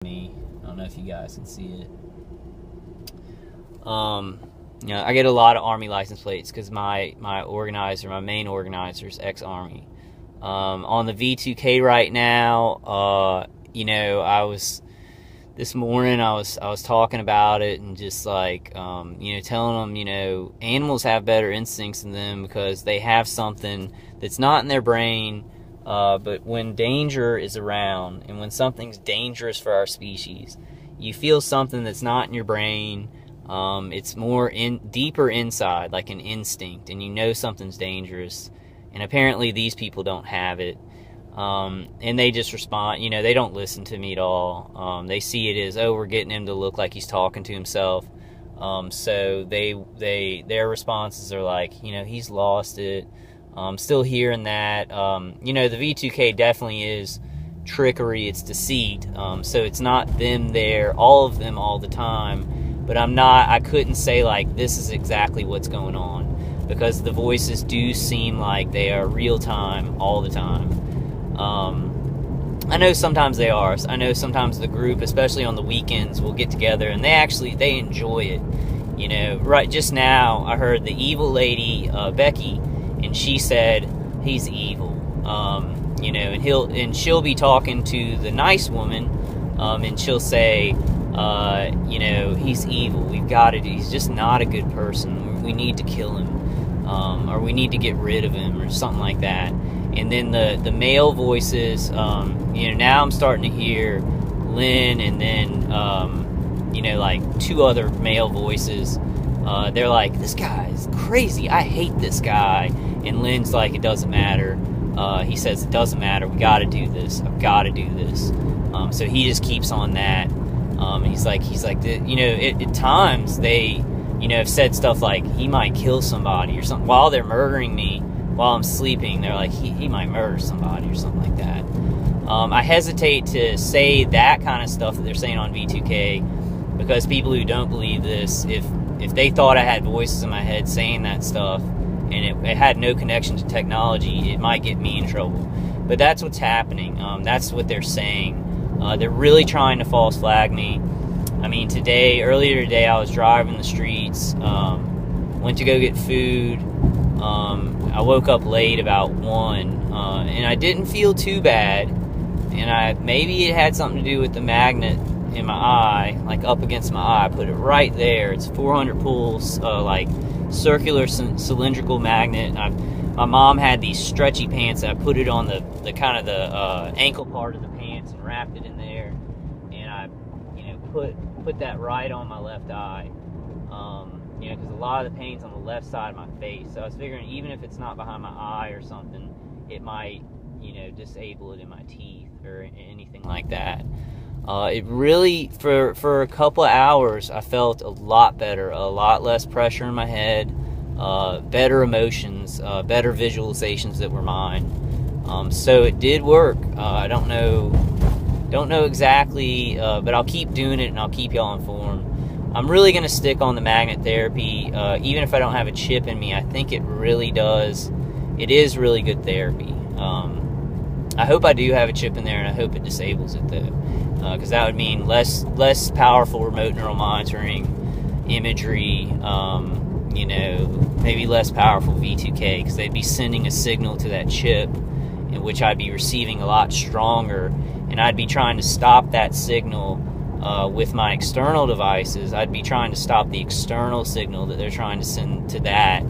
Me. I don't know if you guys can see it. I get a lot of Army license plates because my main organizer is ex-Army. On the V2K right now, this morning I was talking about it and just like, telling them, animals have better instincts than them because they have something that's not in their brain. But when danger is around and when something's dangerous for our species, you feel something that's not in your brain. It's more deeper inside, like an instinct, and you know something's dangerous. And apparently these people don't have it. And they just respond, they don't listen to me at all. They see it as, oh, we're getting him to look like he's talking to himself. So their responses are like, he's lost it. Still hearing that. The V2K definitely is trickery, it's deceit. So it's not them there, all of them all the time. But I couldn't say like this is exactly what's going on, because the voices do seem like they are real time all the time. I know sometimes they are. I know sometimes the group, especially on the weekends, will get together and they enjoy it. Right just now I heard the evil lady, Becky, and she said he's evil. And she'll be talking to the nice woman, and she'll say, he's evil. He's just not a good person. We need to kill him, or we need to get rid of him, or something like that. And then the male voices, now I'm starting to hear Lynn, and then, like two other male voices. They're like, this guy is crazy. I hate this guy. And Lynn's like, it doesn't matter. He says, it doesn't matter. We got to do this. I've got to do this. So he just keeps on that. He's like, at times they, have said stuff like he might kill somebody or something while they're murdering me while I'm sleeping. They're like, he might murder somebody or something like that. I hesitate to say that kind of stuff that they're saying on V2K, because people who don't believe this, if they thought I had voices in my head saying that stuff and it had no connection to technology, it might get me in trouble. But that's what's happening. That's what they're saying. They're really trying to false flag me. I mean, earlier today, I was driving the streets, went to go get food. I woke up late about 1, and I didn't feel too bad. And maybe it had something to do with the magnet in my eye, like up against my eye. I put it right there. It's 400 pulls, like circular cylindrical magnet. My mom had these stretchy pants, and I put it on the kind of the ankle part of the pants and wrapped it in there, and I put that right on my left eye, because a lot of the pain's on the left side of my face. So I was figuring, even if it's not behind my eye or something, it might disable it in my teeth or anything like that. It really, for a couple of hours, I felt a lot better, a lot less pressure in my head, better emotions, better visualizations that were mine. So it did work. I don't know exactly, but I'll keep doing it and I'll keep y'all informed. I'm really going to stick on the magnet therapy, even if I don't have a chip in me. I think it really does. It is really good therapy. I hope I do have a chip in there, and I hope it disables it though, because that would mean less powerful remote neural monitoring, imagery, maybe less powerful V2K, because they'd be sending a signal to that chip, in which I'd be receiving a lot stronger, and I'd be trying to stop that signal with my external devices. I'd be trying to stop the external signal that they're trying to send to that,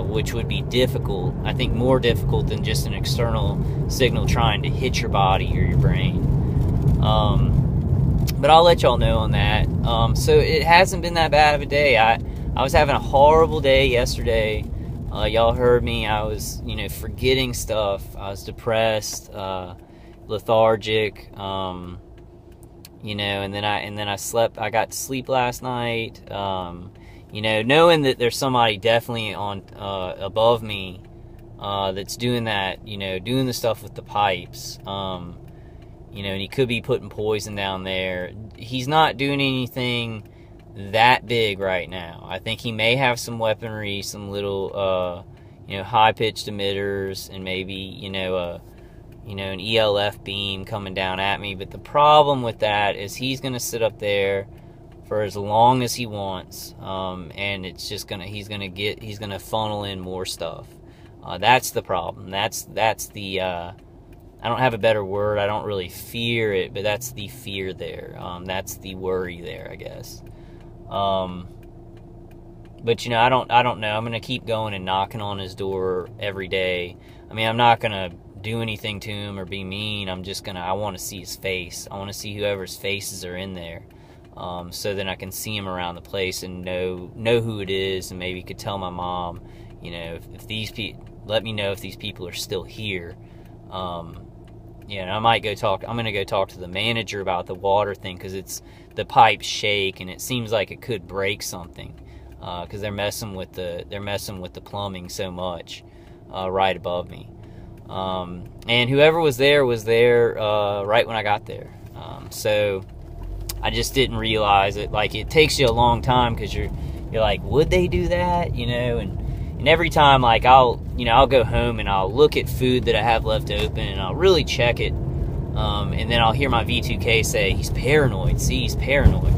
which would be difficult. I think more difficult than just an external signal trying to hit your body or your brain. But I'll let y'all know on that. So it hasn't been that bad of a day. I was having a horrible day yesterday. Y'all heard me. I was, forgetting stuff. I was depressed, lethargic, and then I slept. I got to sleep last night. Knowing that there's somebody definitely on above me that's doing that, doing the stuff with the pipes, and he could be putting poison down there. He's not doing anything that big right now. I think he may have some weaponry, some little, high-pitched emitters, and maybe, an ELF beam coming down at me. But the problem with that is he's going to sit up there for as long as he wants, and it's just he's gonna funnel in more stuff. That's the problem. That's the I don't have a better word. I don't really fear it, but that's the fear there. That's the worry there, I guess. But I don't know. I'm gonna keep going and knocking on his door every day. I mean, I'm not gonna do anything to him or be mean. I want to see his face. I want to see whoever's faces are in there, so then I can see him around the place and know who it is, and maybe could tell my mom, if these people, let me know if these people are still here. And I might I'm gonna go talk to the manager about the water thing, because the pipes shake and it seems like it could break something, because they're messing with the plumbing so much right above me. And whoever was there right when I got there. So I just didn't realize it. Like, it takes you a long time, because you're like, would they do that? And every time, like, I'll go home and I'll look at food that I have left open and I'll really check it. And then I'll hear my V2K say, he's paranoid. See, he's paranoid.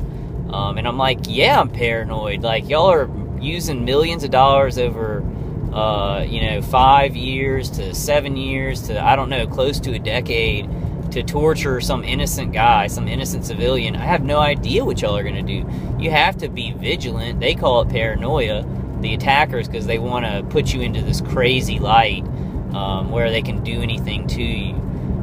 And I'm like, yeah, I'm paranoid. Like, y'all are using millions of dollars over 5 years to 7 years to, I don't know, close to a decade to torture some innocent guy, some innocent civilian. I have no idea what y'all are going to do. You have to be vigilant. They call it paranoia, the attackers, because they want to put you into this crazy light where they can do anything to you.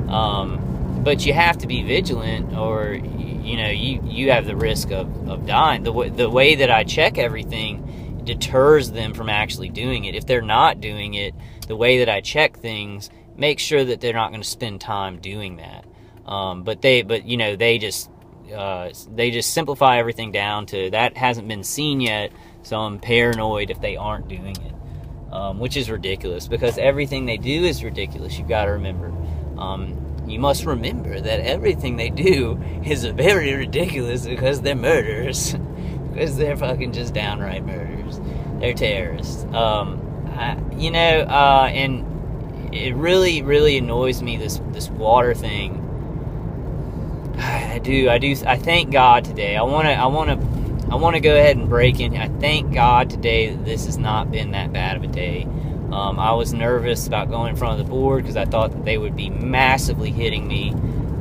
But you have to be vigilant, or you have the risk of dying. The way that I check everything deters them from actually doing it. If they're not doing it, the way that I check things makes sure that they're not going to spend time doing that. But they just simplify everything down to that hasn't been seen yet, so I'm paranoid if they aren't doing it, which is ridiculous, because everything they do is ridiculous. You've got to remember. You must remember that everything they do is very ridiculous, because they're murderers. Because they're fucking just downright murderers. They're terrorists. And it really, really annoys me, this water thing. I do. I thank God today. I want to go ahead and break in. I thank God today that this has not been that bad of a day. I was nervous about going in front of the board, because I thought that they would be massively hitting me.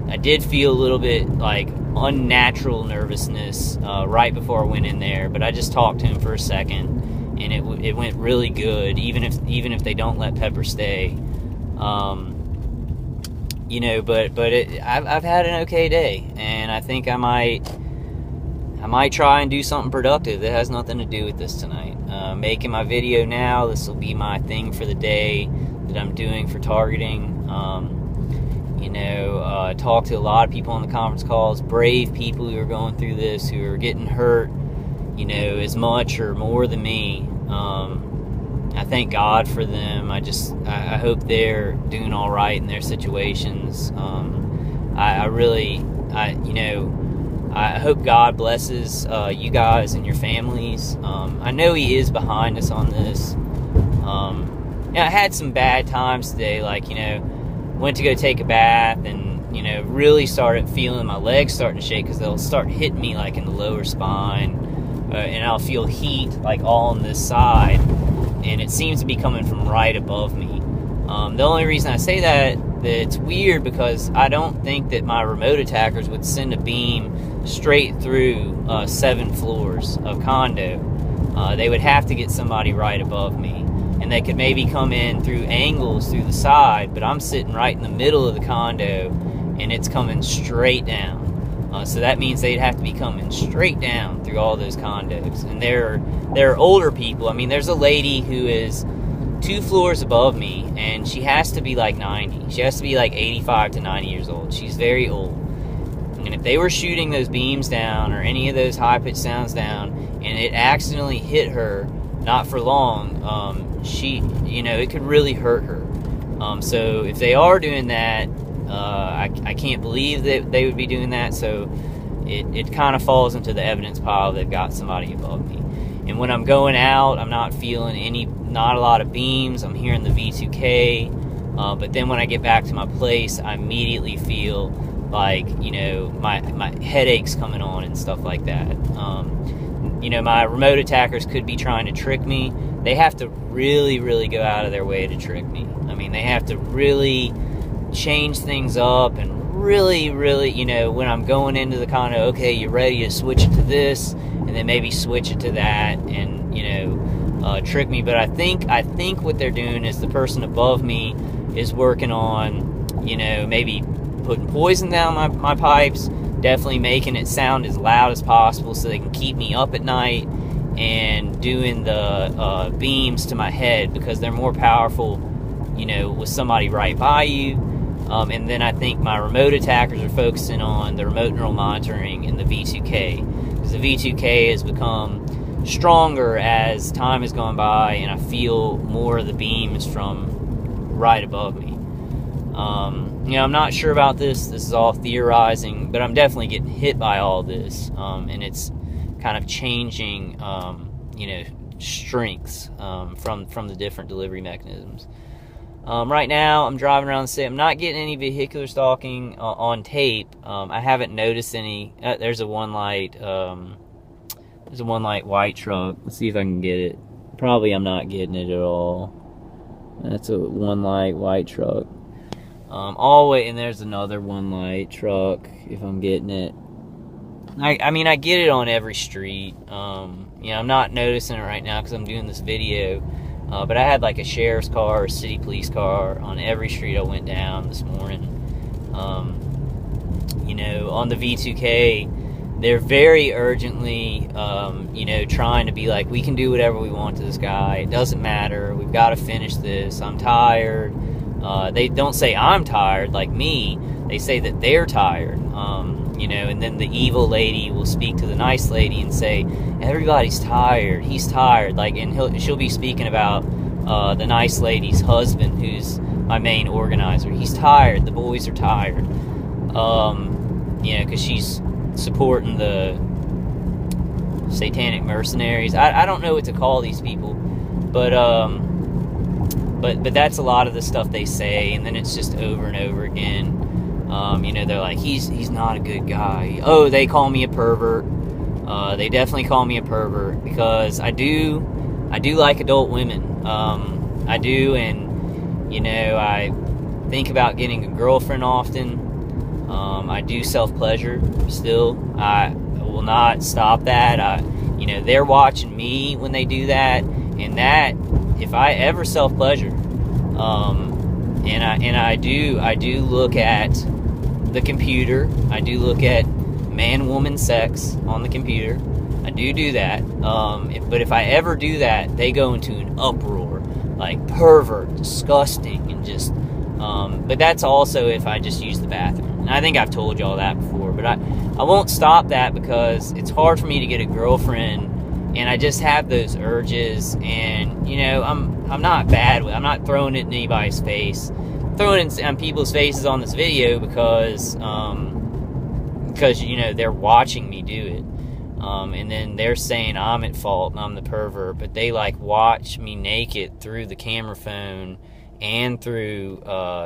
I did feel a little bit like unnatural nervousness right before I went in there, but I just talked to him for a second, and it went really good, even if they don't let Pepper stay. But I've had an okay day, and I think I might try and do something productive that has nothing to do with this tonight. Making my video now, this will be my thing for the day that I'm doing for targeting. Talk to a lot of people on the conference calls, brave people who are going through this, who are getting hurt, as much or more than me. I thank God for them. I hope they're doing all right in their situations. I hope God blesses you guys and your families. I know He is behind us on this. I had some bad times today, like, went to go take a bath and, really started feeling my legs starting to shake, because they'll start hitting me, like, in the lower spine, and I'll feel heat, like, all on this side, and it seems to be coming from right above me. The only reason I say that it's weird, because I don't think that my remote attackers would send a beam straight through 7 floors of condo. They would have to get somebody right above me, and they could maybe come in through angles through the side, but I'm sitting right in the middle of the condo, and it's coming straight down. So that means they'd have to be coming straight down through all those condos. And they're older people. I mean, there's a lady who is 2 floors above me, and she has to be like 90. She has to be like 85 to 90 years old. She's very old. And if they were shooting those beams down, or any of those high-pitched sounds down, and it accidentally hit her, not for long, it could really hurt her. So if they are doing that, I can't believe that they would be doing that, so it kind of falls into the evidence pile. They've got somebody above me. And when I'm going out, I'm not feeling not a lot of beams. I'm hearing the V2K. But then when I get back to my place, I immediately feel like, you know, my headaches coming on and stuff like that. You know, my remote attackers could be trying to trick me. They have to really, really go out of their way to trick me. I mean, they have to really change things up and really, really, you know, when I'm going into the kind of, okay, you're ready to switch it to this, and then maybe switch it to that, and, you know, trick me. But I think what they're doing is the person above me is working on, you know, maybe putting poison down my pipes, definitely making it sound as loud as possible so they can keep me up at night, and doing the beams to my head because they're more powerful, you know, with somebody right by you. And then I think my remote attackers are focusing on the remote neural monitoring and the V2K, because the V2K has become stronger as time has gone by, and I feel more of the beams from right above me. You know, I'm not sure about this. This is all theorizing, but I'm definitely getting hit by all this, and it's kind of changing, you know, strengths from the different delivery mechanisms. Right now, I'm driving around the city. I'm not getting any vehicular stalking on tape. I haven't noticed any. There's a one light. There's a one light white truck. Let's see if I can get it. Probably I'm not getting it at all. That's a one light white truck. All the way, and there's another one light truck. If I'm getting it, I mean, I get it on every street. You know, I'm not noticing it right now because I'm doing this video. But I had like a sheriff's car, a city police car on every street I went down this morning. You know, on the V2K, they're very urgently, you know, trying to be like, we can do whatever we want to this guy. It doesn't matter. We've got to finish this. I'm tired. They don't say I'm tired like me. They say that they're tired. You know, and then the evil lady will speak to the nice lady and say, everybody's tired. He's tired. Like, and she'll be speaking about the nice lady's husband, who's my main organizer. He's tired. The boys are tired. You know, because she's supporting the satanic mercenaries. I don't know what to call these people, but that's a lot of the stuff they say, and then it's just over and over again. You know, they're like, he's not a good guy. Oh, they call me a pervert. They definitely call me a pervert because I do like adult women. I do, and, you know, I think about getting a girlfriend often. I do self-pleasure still. I will not stop that. You know, they're watching me when they do that, and that, if I ever self-pleasure, and I do look at the computer. I do look at man-woman sex on the computer. I do that. But if I ever do that, they go into an uproar, like pervert, disgusting, and just. But that's also if I just use the bathroom. And I think I've told y'all that before. But I won't stop that because it's hard for me to get a girlfriend, and I just have those urges. And, you know, I'm not bad with. I'm not throwing it in anybody's face. Throwing it on people's faces on this video because you know, they're watching me do it, and then they're saying I'm at fault and I'm the pervert, but they like watch me naked through the camera phone and through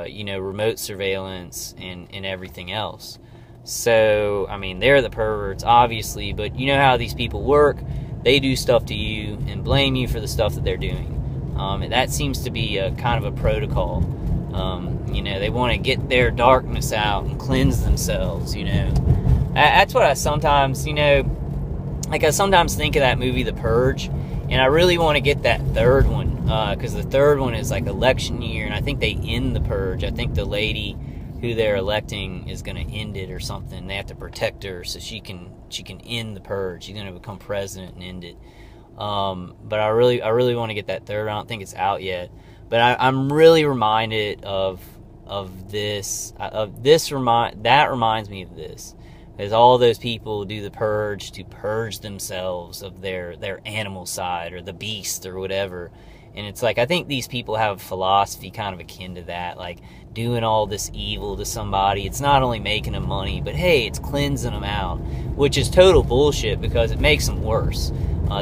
you know, remote surveillance and everything else. So I mean, they're the perverts obviously, but you know how these people work. They do stuff to you and blame you for the stuff that they're doing, and that seems to be a kind of a protocol. You know, they want to get their darkness out and cleanse themselves, you know. That's what I sometimes, you know, like I sometimes think of that movie, The Purge, and I really want to get that third one, because the third one is like election year, and I think they end the Purge. I think the lady who they're electing is going to end it or something. They have to protect her so she can end the Purge. She's going to become president and end it. But I really want to get that third. I don't think it's out yet. But I'm really reminded of this. That reminds me of this, as all those people do the purge to purge themselves of their animal side or the beast or whatever. And it's like, I think these people have a philosophy kind of akin to that, like doing all this evil to somebody. It's not only making them money, but hey, it's cleansing them out, which is total bullshit because it makes them worse.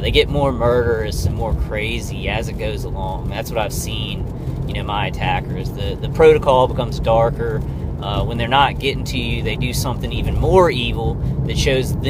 They get more murderous and more crazy as it goes along. That's what I've seen my attackers. The protocol becomes darker. When they're not getting to you, they do something even more evil that shows them